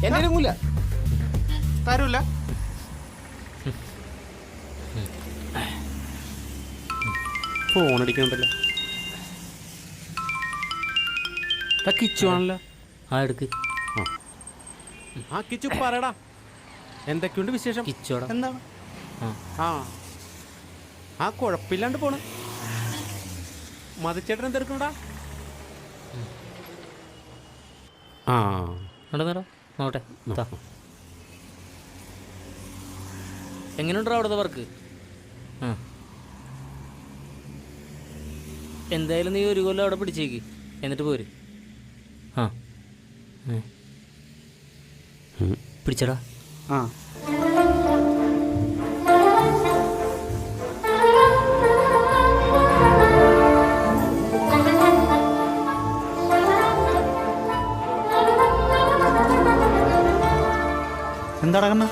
എന്നെ തരൂല. ഫോൺ അടിക്കണ്ടല്ലോ. കിച്ചു ആണല്ലോ. ആ എടുക്ക്. ആ കിച്ചു പറയടാ, എന്തൊക്കെയുണ്ട് വിശേഷം? കിച്ചോടാ. എന്താണ്? ആ ആ കുഴപ്പമില്ലാണ്ട് പോണ്. മതിച്ചേട്ടൻ എന്തെടുക്കണടാ? ആ നടന്നേടാ നോട്ടെ. എങ്ങനെയുണ്ടോ അവിടുത്തെ വർക്ക്? എന്തായാലും നീ ഒരു കൊല്ലം അവിടെ പിടിച്ചേക്ക്, എന്നിട്ട് പോര്. ആ പിടിച്ചടാ. ആ എന്താ കണ്ണ?